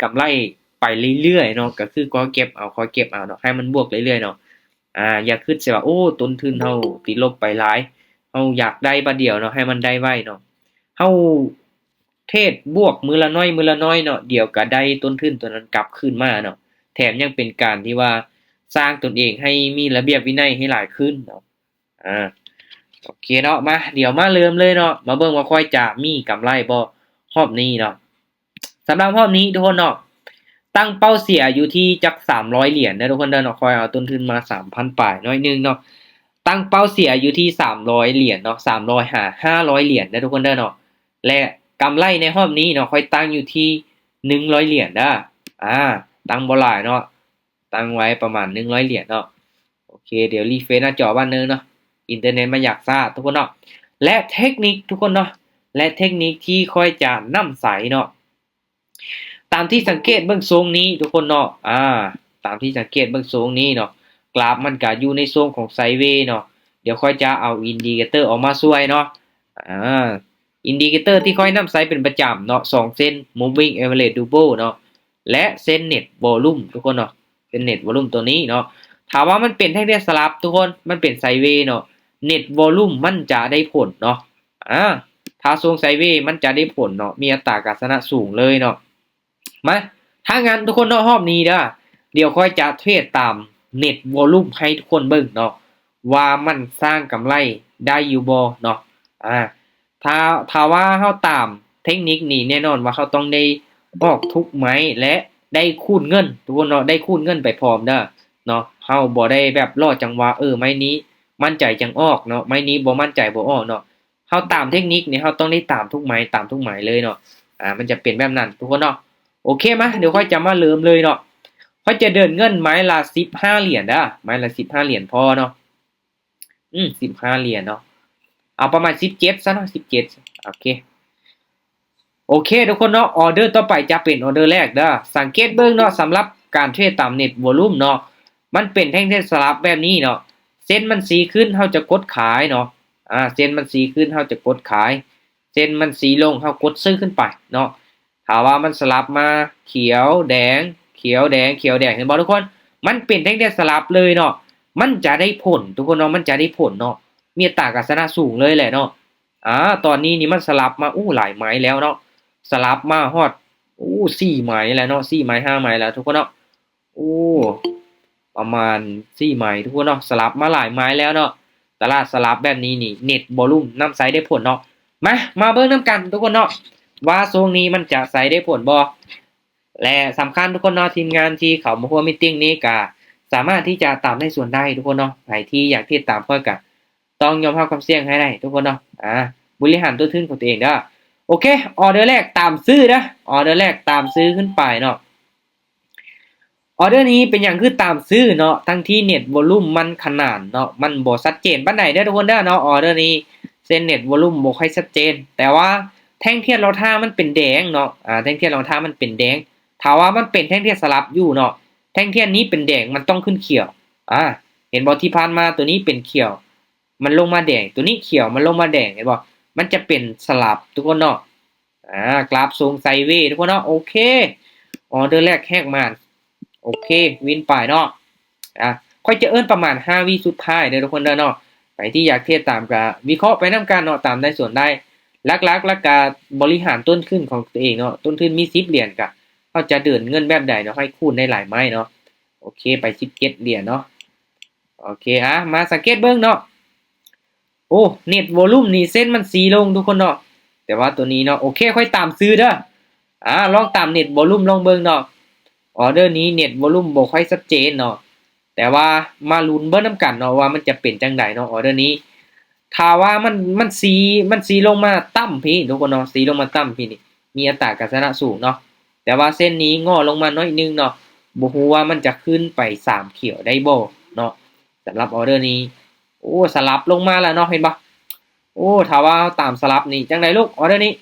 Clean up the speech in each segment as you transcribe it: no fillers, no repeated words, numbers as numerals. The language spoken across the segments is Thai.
กำไรไปเรื่อยๆเนาะก็คือก็เก็บเอาคอยเก็บเอาเนาะให้มันบวกเรื่อยๆเนาะอย่าคิดสิว่าโอ้ต้นทุนเฮาติดลบไปหลายเฮาอยากได้บัดเดียวเนาะให้มันได้ไวเนาะเฮาเทรดบวกมื้อละน้อยมื้อละน้อยเนาะเดี๋ยวก็ได้ต้นทุนตัวนั้นกลับคืนมาเนาะแถมยังเป็นการที่ว่าสร้างตนเองให้มีระเบียบวินัยให้หลายขึ้นเนาะอ่าโอเคเนาะมาเดี๋ยวมาเริ่มเลยเนาะมาเบิ่งว่าค่อยจะมีกำไรบ่รอบนี้เนาะสำหรับรอบนี้ทุกคนเนาะ ตั้งเป้าเสียอยู่ที่จัก300 เหรียญนะทุกคนเดินออกคอยเอาต้นทุนมา3,000ป่ายน้อยนึงเนาะตั้งเป้าเสียอยู่ที่300 เหรียญเนาะ300หา500 เหรียญนะทุกคนเดินเนาะและกำไรในรอบนี้เนาะค่อยตั้งอยู่ที่100 เหรียญนะตั้งบ่หลายเนาะตั้งไว้ประมาณ100 เหรียญเนาะโอเคเดี๋ยวรีเฟรชหน้าจอบ้านเนินเนาะอินเทอร์เน็ตมันอยากซ่าทุกคนเนาะและเทคนิคทุกคนเนาะและเทคนิคที่ค่อยจะนำใส่เนาะ ตามที่สังเกตเบื้องทรงนี้ทุกคนเนาะตามที่สังเกตเบื้องทรงนี้เนาะกราฟมันก็อยู่ในทรงของไซด์เวย์เนาะเดี๋ยวค่อยจะเอาอินดิเคเตอร์ออกมาช่วยเนาะอินดิเคเตอร์ที่ค่อยนำใช้เป็นประจำเนาะ2เส้น moving average double เนาะและเส้น net volume ทุกคนเนาะเส้น net volume ตัวนี้เนาะถามว่ามันเป็นแท่งเทียนสลับทุกคนมันเป็นไซด์เวย์เนาะ net volume มันจะได้ผลเนาะถ้าทรงไซด์เวย์มันจะได้ผลเนาะมีอัตราการชนะสูงเลยเนาะมาถ้างั้นทุกคนเนาะรอบนี้เด้อเดี๋ยวค่อยจะเทรดตามเน็ตวอลลุ่มให้ทุกคนเบิ่งเนาะว่ามันสร้างกำไรได้อยู่บ่เนาะถ้าว่าเฮาตามเทคนิคนี้แน่นอนว่าเขาต้องได้ออกทุกไม้และได้คูณเงินทุกคนเนาะได้คูณเงินไปพร้อมเด้อเนาะเฮาบ่ได้แบบรอจังหวะไม้นี้มั่นใจจังออกเนาะไม้นี้บ่มั่นใจบ่ออกเนาะเฮาตามเทคนิคนี้เฮาต้องได้ตามทุกไม้ตามทุกไม้เลยเนาะมันจะเป็นแบบนั้นทุกคนเนาะ โอเคไหมเดี๋ยวค่อยจะมาเริ่มเลยเนาะค่อยจะเดินเงินไม้ละ15 เหรียญนะไม้ละ15 เหรียญพอเนาะ15 เหรียญเนาะเอาประมาณ17ซะเนาะ17โอเคโอเคทุกคนเนาะออเดอร์ต่อไปจะเป็นออเดอร์แรกเด้อสังเกตเบิ่งเนาะสำหรับการเทรดตามเน็ตวอลุ่มเนาะมันเป็นแท่งเทรดสลับแบบนี้เนาะเส้นมันสีขึ้นเฮาจะกดขายเนาะเส้นมันสีขึ้นเฮาจะกดขายเส้นมันสีลงเฮากดซื้อขึ้นไปเนาะ ถามว่ามันสลับมาเขียวแดงเขียวแดงเขียวแดงเห็นบ่ทุกคนมันเป็นแท่งสลับเลยเนาะมันจะได้ผลทุกคนเนาะมันจะได้ผลเนาะมีอัตราการชนะสูงเลยแหละเนาะตอนนี้นี่มันสลับมาหลายไม้แล้วเนาะสลับมาฮอด4ไม้แล้วเนาะ4ไม้5ไม้แล้วทุกคนเนาะประมาณ4ไม้ทุกคนเนาะสลับมาหลายไม้แล้วเนาะตลาดสลับแบบนี้นี่เน็ตวอลุ่มนำไซด์ได้ผลเนาะมาเบิ่งนำกันทุกคนเนาะ ว่าทรงนี้มันจะใส่ได้ผลบ่และสำคัญทุกคนเนาะทีมงานที่เขามาร่วมมีตติ้งนี้ก็สามารถที่จะตามได้ส่วนได้ทุกคนเนาะใครที่อยากที่ตามค่อยก็ต้องยอมรับความเสี่ยงให้ได้ทุกคนเนาะบริหารต้นทุนของตัวเองเด้อโอเคออเดอร์แรกตามซื้อนะออเดอร์แรกตามซื้อขึ้นไปเนาะออเดอร์นี้เป็นอย่างคือตามซื้อเนาะทั้งที่เน็ตวอลุ่มมันขนาดเนาะมันบ่ชัดเจนปานใดเด้อทุกคนเด้อเนาะออเดอร์นี้เส้นเน็ตวอลุ่มบ่ค่อยชัดเจนแต่ว่า แท่งเทียนเราท่ามันเป็นแดงเนาะแท่งเทียนเราท่ามันเป็นแดงถามว่ามันเป็นแท่งเทียนสลับอยู่เนาะแท่งเทียนนี้เป็นแดงมันต้องขึ้นเขียวเห็นบ่ที่ผ่านมาตัวนี้เป็นเขียวมันลงมาแดงตัวนี้เขียวมันลงมาแดงเห็นบ่มันจะเป็นสลับทุกคนเนาะกราฟทรงไซด์เวย์ทุกคนเนาะโอเคออเดอร์แรกแหกมาโอเควินไปเนาะค่อยจะเอิ้นประมาณ5วิสุดท้ายเด้อทุกคนเด้อเนาะไปที่อยากเทศตามก็วิเคราะห์ไปนำกันเนาะตามได้ส่วนได้ลักๆแล้วก็บริหารต้นทุนของตัวเองเนาะต้นทุนมี10เหรียญก็เขาจะเดินเงินแบบใดเนาะให้คูณได้หลายไม้เนาะโอเคไป17เหรียญเนาะโอเคมาสังเกตเบิ่งเนาะเน็ตวอลุ่มนี่เส้นมันสีลงทุกคนเนาะแต่ว่าตัวนี้เนาะโอเคค่อยตามซื้อเด้อลองตามเน็ตวอลุ่มลองเบิ่งเนาะออเดอร์นี้เน็ตวอลุ่มบ่ค่อยชัดเจนเนาะแต่ว่ามาลุ้นเบิ่งนำกันเนาะว่ามันจะเป็นจังไดเนาะออเดอร์นี้ถ้าว่ามันสีลงมาต่ำพี่ทุกคนเนาะสีลงมาต่ำพี่นี่มีอัตราการชนะสูงเนาะแต่ว่าเส้นนี้งอลงมาน้อยนึงเนาะบ่ฮู้ว่ามันจะขึ้นไป3เขียวได้บ่เนาะสำหรับออเดอร์นี้สลับลงมาแล้วเนาะเห็นบ่ถ้าว่าตามสลับนี่จังได๋ลูกออเดอร์นี้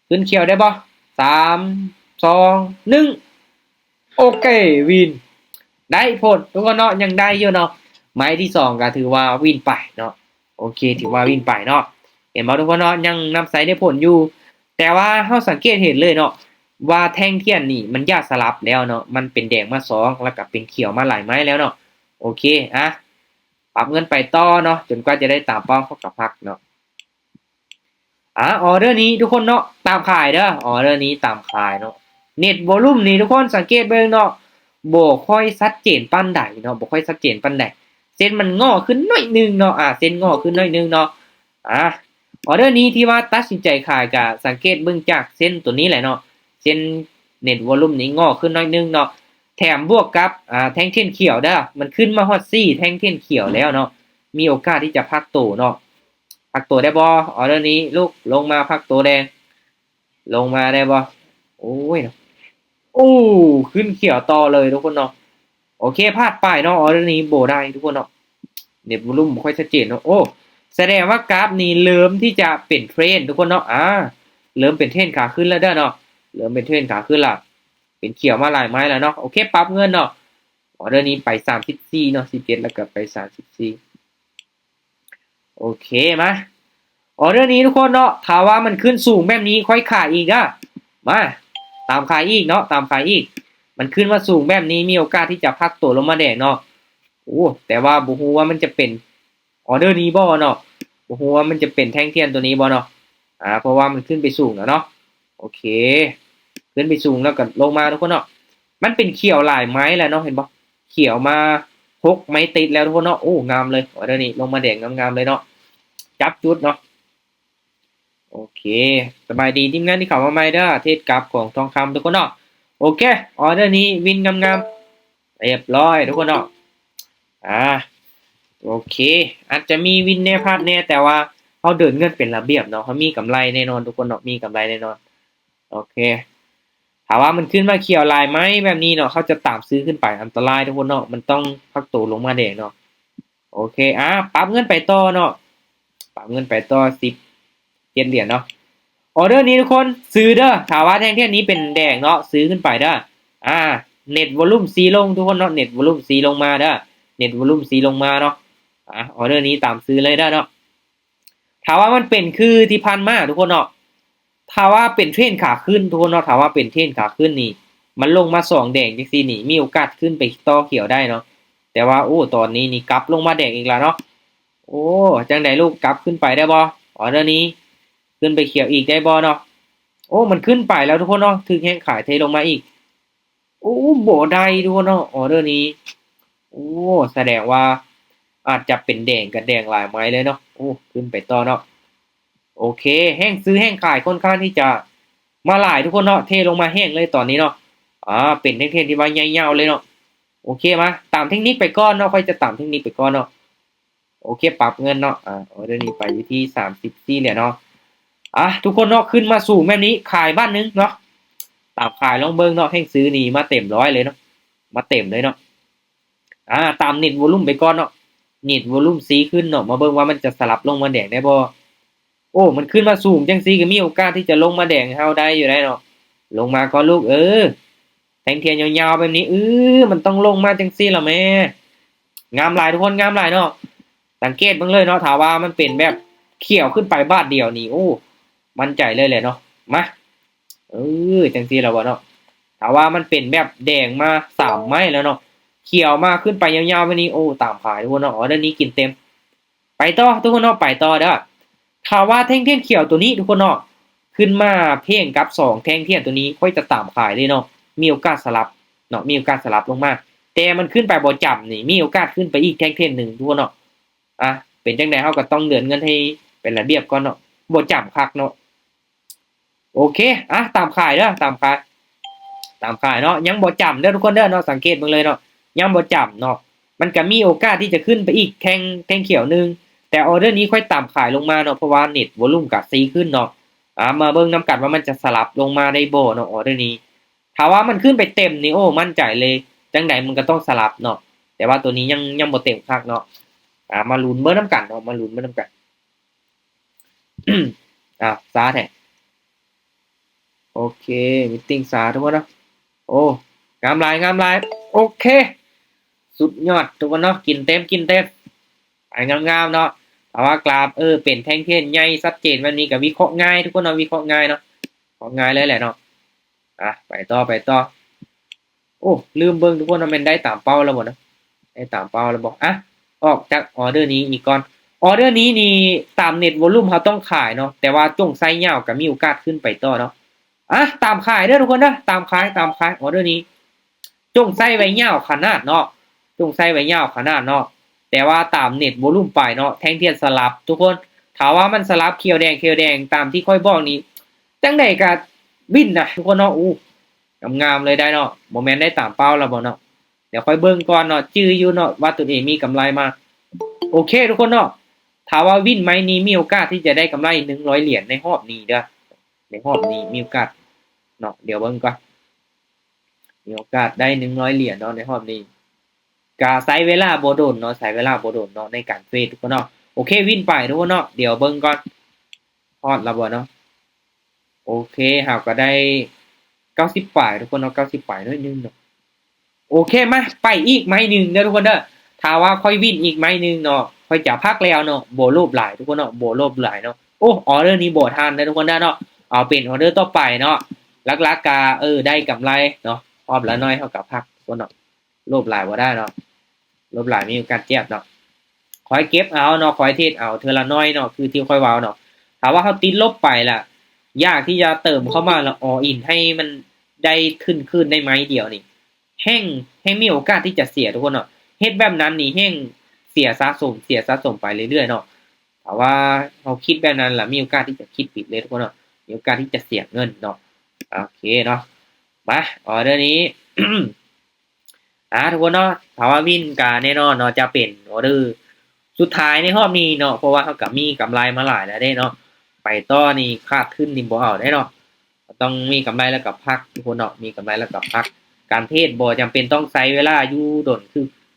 ขึ้นเขียวได้บ่3 2 1โอเควินได้ผลทุกคนเนาะยังได้อยู่เนาะไม้ที่2ก็ถือว่าวินไปเนาะโอเคถือว่าวินไปเนาะเห็นบ่ทุกคนเนาะยังนำไซด์ได้ผลอยู่แต่ว่าเฮาสังเกตเห็นเลยเนาะ ว่าแท่งเทียนนี่มันยากสลับแล้วเนาะมันเป็นแดงมาสองแล้วก็เป็นเขียวมาหลายไม้แล้วเนาะโอเคอ่ะปรับเงินไปต่อเนาะจนกว่าจะได้ตามเป้าเขากับพักเนาะออเดอร์นี้ทุกคนเนาะตามขายเด้อออเดอร์นี้ตามขายเนาะเน็ตวอลุ่มนี่ทุกคนสังเกตเบิ่งเนาะบ่ค่อยชัดเจนปานใดเนาะบ่ค่อยชัดเจนปานใดเส้นมันงอขึ้นหน่อยนึงเนาะเส้นงอขึ้นหน่อยนึงเนาะอ่ะออเดอร์นี้ที่ว่าตัดสินใจขายก็สังเกตเบิ่งจากเส้นตัวนี้แหละเนาะเส้นเน็ตวอลุ่มนี้งอขึ้นหน่อยนึงเนาะแถมบวกกับแท่งเทียนเขียวเด้อมันขึ้นมาฮอด4แท่งเทียนเขียวแล้วเนาะมีโอกาสที่จะพักโตเนาะพักโตได้บ่ออเดอร์นี้ลูกลงมาพักโตแดงลงมาได้บ่โอ้ยโอ้ขึ้นเขียวต่อเลยทุกคนเนาะโอเคพลาดไปเนาะออเดอร์นี้โบได้ทุกคนเนาะเน็ตวอลุ่มไม่ค่อยชัดเจนเนาะโอ้แสดงว่ากราฟนี้เริ่มที่จะเป็นเทรนทุกคนเนาะเริ่มเป็นเทรนขาขึ้นแล้วเด้อเนาะเริ่มเป็นเทรนขาขึ้นละเป็นเขียวมาหลายไม้แล้วเนาะโอเคปรับเงินเนาะออเดอร์นี้ไป34เนาะ17แล้วก็ไป34โอเคมาออเดอร์นี้ทุกคนเนาะถ้าว่ามันขึ้นสูงแบบนี้ค่อยขายอีกอะมาตามขายอีกเนาะตามขายอีกมันขึ้นมาสูงแบบนี้มีโอกาสที่จะพักตัวลงมาแดงเนาะโอ้แต่ว่าบุฮูว่ามันจะเป็นออเดอร์นี้บ่เนาะบุฮูว่ามันจะเป็นแท่งเทียนตัวนี้บ่เนาะเพราะว่ามันขึ้นไปสูงแล้วเนาะโอเคขึ้นไปสูงแล้วก็ลงมาทุกคนเนาะมันเป็นเขียวหลายไม้แล้วเนาะเห็นบ่เขียวมา6ไม้ติดแล้วทุกคนเนาะโอ้งามเลยออเดอร์นี้ลงมาแดงงามๆเลยเนาะจับจุดเนาะโอเคสบายดีทีมงานที่เข้ามาใหม่เด้อเทศกราฟของทองคำทุกคนเนาะโอเคออเดอร์นี้วินงามๆเรียบร้อยทุกคนเนาะอ่า โอเคอาจจะมีวินแน่พลาดแน่แต่ว่าเขาเดินเงินเป็นระเบียบเนาะเขามีกำไรแน่นอนทุกคนเนาะมีกำไรแน่นอนโอเคถามว่ามันขึ้นมาเขียวลายไหมแบบนี้เนาะเขาจะตามซื้อขึ้นไปอันตรายทุกคนเนาะมันต้องพักตัวลงมาแดงเนาะโอเคปรับเงินไปต่อเนาะปรับเงินไปต่อ10 เหรียญเนาะออเดอร์นี้ทุกคนซื้อเด้อถามว่าแท่งเทียนนี้เป็นแดงเนาะซื้อขึ้นไปเด้อเน็ตวอลุ่มซีลงทุกคนเนาะเน็ตวอลุ่มซีลงมาเด้อเน็ตวอลุ่มซีลงมาเนาะออเดอร์นี้ตามซื้อเลยได้เนาะถามว่ามันเป็นคือที่พันมากทุกคนเนาะถามว่าเป็นเทรนขาขึ้นทุกคนเนาะถามว่าเป็นเทรนขาขึ้นนี่มันลงมาสองแดงจังซี่นี่มีโอกาสขึ้นไปต่อเขียวได้เนาะแต่ว่าโอ้ตอนนี้นี่กลับลงมาแดงอีกแล้วเนาะโอ้จังไดลูกกลับขึ้นไปได้บ่ออเดอร์นี้ขึ้นไปเขียวอีกได้บ่เนาะโอ้มันขึ้นไปแล้วทุกคนเนาะถึงแห้งขายเทลงมาอีกโอ้บ่ได้ทุกคนเนาะออเดอร์นี้โอ้แสดงว่าอาจจะเป็นแดงกับแดงหลายไม้เลยเนาะโอ้ขึ้นไปต่อเนาะ โอเคแห้งซื้อแห้งขายค่อนข้างที่จะมาหลายทุกคนเนาะเทลงมาแห้งเลยตอนนี้เนาะเป็นเทคนิคที่ว่าใหญ่ๆเลยเนาะโอเคมาตามเทคนิคไปก่อนเนาะค่อยจะตามเทคนิคไปก่อนเนาะโอเคปรับเงินเนาะออเดอร์นี้ไปอยู่ที่34เหรียญเนาะทุกคนเนาะขึ้นมาสู่แบบนี้ขายบ้านนึงเนาะตามขายลองเบิ่งเนาะแห้งซื้อนี่มาเต็มร้อยเลยเนาะมาเต็มเลยเนาะตามเน็ตวอลุ่มไปก่อนเนาะเน็ตวอลุ่มซีขึ้นเนาะมาเบิ่งว่ามันจะสลับลงมาแดงได้บ่โอ้มันขึ้นมาสูงจังซี่ก็มีโอกาสที่จะลงมาแดงให้เฮาได้อยู่ได้เนาะลงมาก่อนลูกแทงเทียนยาวๆแบบนี้มันต้องลงมาจังซี่ล่ะแม่งามหลายทุกคนงามหลายเนาะสังเกตเบิ่งเลยเนาะถ้าว่ามันเป็นแบบเขียวขึ้นไปบาทเดียวนี่โอ้มั่นใจเลยแหละเนาะมาจังซี่แล้วบ่เนาะถ้าว่ามันเป็นแบบแดงมา3ไม้แล้วเนาะเขียวมาขึ้นไปยาวๆแบบนี้โอ้ตามขายทุกคนเนาะอ๋อเดี๋ยวนี้กินเต็มไปต่อทุกคนเนาะไปต่อเด้อ ถ้าว่าแท่งเทียนเขียวตัวนี้ทุกคนเนาะขึ้นมาเพ่งกับ2แท่งเทียนตัวนี้ค่อยจะตามขายเลยเนาะมีโอกาสสลับเนาะมีโอกาสสลับลงมาแต่มันขึ้นไปบ่จับนี่มีโอกาสขึ้นไปอีกแท่งเทียนหนึ่งทุกคนเนาะเป็นจังได๋เฮาก็ต้องเดินเงินให้เป็นระเบียบก่อนเนาะบ่จับคักเนาะโอเคตามขายเด้อตามขายตามขายเนาะยังบ่จับเด้อทุกคนเด้อเนาะสังเกตเบิ่งเลยเนาะยังบ่จับเนาะมันก็มีโอกาสที่จะขึ้นไปอีกแท่งเขียวนึง แต่ออเดอร์นี้ค่อยต่ำขายลงมาเนาะเพราะว่าเน็ตวอลุ่มกับซีขึ้นเนาะมาเบิ่งนำกันว่ามันจะสลับลงมาได้บ่เนาะออเดอร์นี้ถ้าว่ามันขึ้นไปเต็มนี่โอ้มั่นใจเลยจังใดมันก็ต้องสลับเนาะแต่ว่าตัวนี้ยังบ่เต็มคักเนาะมาลุ้นเบิ่งนำกันเนาะมาลุ้นเบิ่งนำกันซาแท้โอเคมีตติ้งซาทุกคนเนาะโอ้งามหลายงามหลายโอเคสุดยอดทุกคนเนาะกินเต็มกินเต็มไปงามๆเนาะ แต่ว่ากราฟเป็นแท่งเทียนใหญ่ชัดเจนแบบนี้ก็วิเคราะห์ง่ายทุกคนเนาะวิเคราะห์ง่ายเนาะวิเคราะห์ง่ายเลยแหละเนาะ ไปต่อโอ้ลืมเบิ่งทุกคนว่ามันได้ตามเป้าแล้วบ่นะได้ตามเป้าแล้วบ่ออกจากออเดอร์นี้อีกก่อนออเดอร์นี้นี่ตามเน็ตวอลลุ่มเขาต้องขายเนาะแต่ว่าจงไซส์ยาวก็มีโอกาสขึ้นไปต่อเนาะตามขายเด้อทุกคนนะตามขายออเดอร์นี้จงไซส์ไว้ยาวขนาดเนาะจงไซส์ไว้ยาวขนาดเนาะแต่ว่าตามเน็ตวอลลุ่มไปเนาะแท่งเทียนสลับทุกคนถามว่ามันสลับเขียวแดงตามที่ค่อยบอกนี้จังได๋ก็วินนะทุกคนเนาะงามๆเลยได้เนาะบ่แม่นได้ตามเป้าแล้วบ่เนาะเดี๋ยวค่อยเบิ่งก่อนเนาะจื้ออยู่เนาะว่าตัวเองมีกำไรมาโอเคทุกคนเนาะถามว่าวินไหมนี้มีโอกาสที่จะได้กำไร100เหรียญในรอบนี้เด้อในรอบนี้มีโอกาสเนาะเดี๋ยวเบิ่งก่อนมีโอกาสได้100เหรียญเนาะในรอบนี้ก็ใช้เวลาบ่โดนเนาะใช้เวลาบ่โดนเนาะในการเทรดทุกคนเนาะโอเควินไปทุกคนเนาะเดี๋ยวเบิ่งก่อนฮอดแล้วบ่เนาะโอเคเฮาก็ได้90ปลายทุกคนเนาะ90ปลายน้อยนึงเนาะโอเคมาไปอีกไม้หนึ่งเด้อทุกคนเด้อถ้าว่าค่อยวินอีกไม้หนึ่งเนาะค่อยจะพักแล้วเนาะโบโลบหลายทุกคนเนาะโบโลบหลายเนาะโอ้ออเดอร์นี้โบทันเด้อทุกคนเด้อเนาะเอาเป็นออเดอร์ต่อไปเนาะลักๆกาได้กำไรเนาะพร้อมละน้อยเท่ากับพักทุกคนเนาะโลบหลายบ่ได้เนาะโลบหลายมีโอกาสเจ็บเนาะคอยเก็บเอาเนาะคอยเทรดเอาเทื่อละน้อยเนาะคือที่ค่อยเว้าเนาะถ้าว่าเขาติดลบไปล่ะยากที่จะเติมเข้ามาแล้วออินให้มันได้ขึ้นได้ไหมเดียวนี่แห้งมีโอกาสที่จะเสียทุกคนเนาะเฮ็ดแบบนั้นนี่แห้งเสียสะสมไปเรื่อยๆเนาะแต่ว่าเราคิดแบบนั้นล่ะมีโอกาสที่จะคิดผิดเลยทุกคนเนาะมีโอกาสที่จะเสียเงินเนาะโอเคเนาะมาออเดอร์นี้ ทุกคนเนาะถามว่าวินกาแน่นอนเนาะจะเป็นออเดอร์สุดท้ายในรอบนี้เนาะเพราะว่าเขาก็มีกำไรมาหลายแล้วเด้เนาะไปต่อนี่ขาดขึ้นนี่บ่เอาได้เนาะต้องมีกำไรแล้วก็พักทุกคนเนาะมีกำไรแล้วก็พักการเทรดบ่จำเป็นต้องใช้เวลาอยู่ดน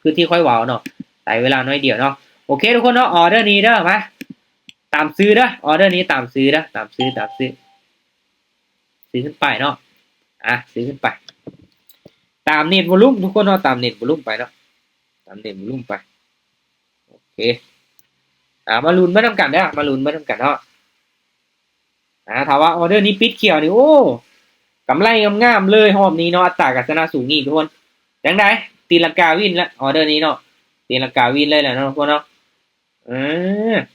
คือที่ค่อยเว้าเนาะใช้เวลาน้อยเดียวเนาะโอเคทุกคนเนาะออเดอร์นี้เด้อมาตามซื้อเด้อออเดอร์นี้ตามซื้อเด้อตามซื้อซื้อขึ้นไปเนาะซื้อขึ้นไปตามเน็ตวอลุ่มทุกคนเนาะตามเน็ตวอลุ่มไปเนาะตามเน็ตวอลุ่มไปโอเคมาลุ้นมาทำกันเด้อมาลุ้นมาทำกันเนาะถามว่าออเดอร์นี้ปิดเขียวนี่โอ้กำไรงามๆเลยรอบนี้เนาะอัตราการชนะสูงนี่ทุกคนจังได๋ตีลังกาวินแล้วออเดอร์นี้เนาะตีลังกาวินเลยแหละเนาะทุกคนเนาะ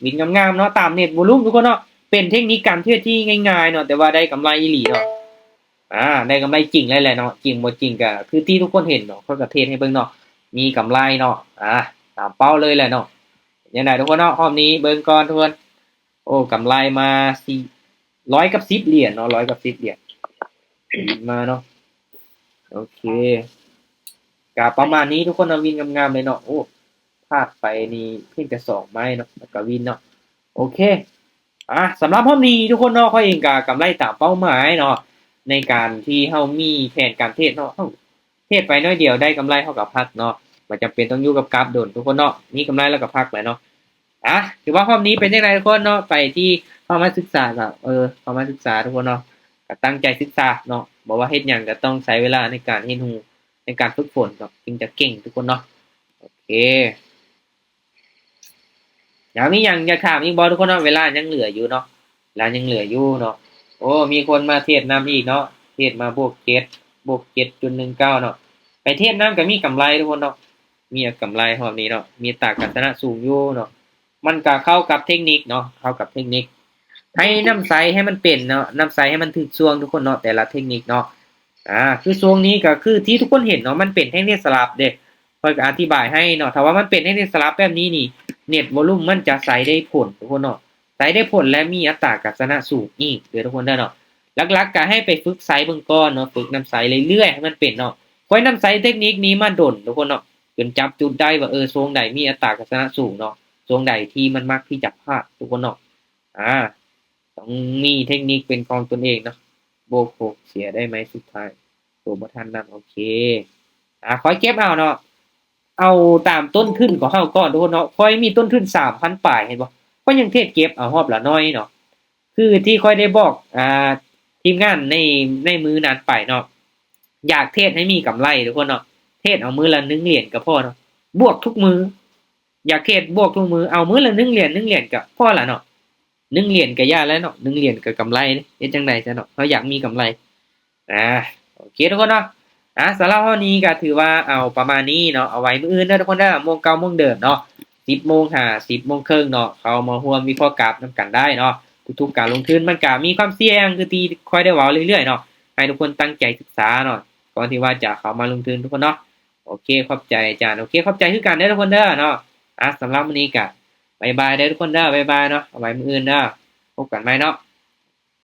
วินงามๆเนาะตามเน็ตวอลุ่มทุกคนเนาะเป็นเทคนิคการเทรดที่ง่ายๆเนาะแต่ว่าได้กำไรอีหลีเนาะได้กำไรจริงเลยแหละเนาะจริงบ่จริงก็คือที่ทุกคนเห็นเนาะเขาก็เทรดให้เบิ่งเนาะมีกำไรเนาะตามเป้าเลยแหละเนาะยังไงทุกคนเนาะรอบนี้เบิ่งก่อนทุกคนโอ้กำไรมา400กับ10เหรียญเนาะ100กับ10เหรียญมาเนาะโอเคก็ประมาณนี้ทุกคนเนาะวินงามๆเลยเนาะโอ้พลาดไปนี่เพียงแต่2ไม้เนาะแล้วก็วินเนาะโอเคสำหรับรอบนี้ทุกคนเนาะข้อยเองก็กำไรตามเป้าหมายเนาะในการที่เฮามีแผนการเทรดเนาะเทรดไปน้อยเดียวได้กำไรเท่ากับพักเนาะบ่จำเป็นต้องอยู่กับกราฟโดนทุกคนเนาะมีกำไรแล้วก็พักแหละเนาะถือว่ารอบนี้เป็นจังไดทุกคนเนาะไปที่เข้ามาศึกษาก็เข้ามาศึกษาทุกคนเนาะก็ตั้งใจศึกษาเนาะบ่ว่าเฮ็ดหยังก็ต้องใช้เวลาในการเรียนรู้ในการฝึกฝนเนาะจึงจะเก่งทุกคนเนาะโอเคมีหยังอยากถามอีกบ่ทุกคนเนาะเวลายังเหลืออยู่เนาะเวลายังเหลืออยู่เนาะโอ้มีคนมาเทรดนำอีกเนาะเทรดมาบวก7.19เนาะไปเทรดนำก็มีกำไรทุกคนเนาะมีกำไรรอบนี้เนาะมีอัตราการชนะสูงอยู่เนาะมันก็เข้ากับเทคนิคเนาะเข้ากับเทคนิคให้นำไซส์ให้มันเป็นเนาะนำไซส์ให้มันถึกช่วงทุกคนเนาะแต่ละเทคนิคเนาะคือช่วงนี้ก็คือที่ทุกคนเห็นเนาะมันเป็นเทคนิคสลับเด้ค่อยก็อธิบายให้เนาะถ้าว่ามันเป็นเทคนิคสลับแบบนี้นี่เน็ตวอลุ่มมันจะใช้ได้ผลทุกคนเนาะใช้ได้ผลและมีอัตราการชนะสูงอีกเด้อทุกคนเด้อเนาะหลักๆก็ให้ไปฝึกไซส์เบิ่งก่อนเนาะฝึกนำไซส์เรื่อยๆให้มันเป็นเนาะค่อยนำไซส์เทคนิคนี้มาดนทุกคนเนาะจนจับจุดได้ว่าทรงใดมีอัตราการชนะสูงเนาะทรงใดที่มันมักที่จะพลาดทุกคนเนาะต้องมีเทคนิคเป็นของตนเองเนาะโบก6เสียได้ไหมสุดท้ายตัวบ่ทันนำโอเคค่อยเก็บเอาเนาะเอาตามต้นทุนของเฮาก่อนทุกคนเนาะค่อยมีต้นทุน 3,000 ปลายเห็นบ่ก็ยังเทรดเก็บเอารอบละน้อยเนาะคือที่ค่อยได้บอกทีมงานในมื้อนั้นไปเนาะอยากเทรดให้มีกำไรทุกคนเนาะเทรดเอามื้อละ1เหรียญก็พอเนาะบวกทุกมื้ออยากเทรดบวกทุกมื้อเอามื้อละ1เหรียญก็พอละเนาะ1เหรียญก็ย่าแล้วเนาะ1เหรียญก็กำไรเฮ็ดจังได๋ซะเนาะเฮาอยากมีกำไร โอเคทุกคนเนาะสำหรับวันนี้ก็ถือว่าเอาประมาณนี้เนาะเอาไว้มื้ออื่นเด้อทุกคนเด้อโมงเก่าโมงเดิมเนาะ10:50 10:30เนาะเข้ามาร่วมวิเคราะห์กราฟนำกันได้เนาะทุกๆการลงทุนมันก็มีความเสี่ยงคือที่ค่อยได้เว้าเรื่อยๆเนาะให้ทุกคนตั้งใจศึกษาเนาะก่อนที่ว่าจะเข้ามาลงทุนทุกคนเนาะโอเคขอบใจอาจารย์โอเคขอบใจคือกันเด้อทุกคนเด้อเนาะสำหรับวันนี้ก็บ๊ายบายเด้อทุกคนเด้อบ๊ายบายเนาะเอาไว้มื้ออื่นเด้อพบกันใหม่เนาะ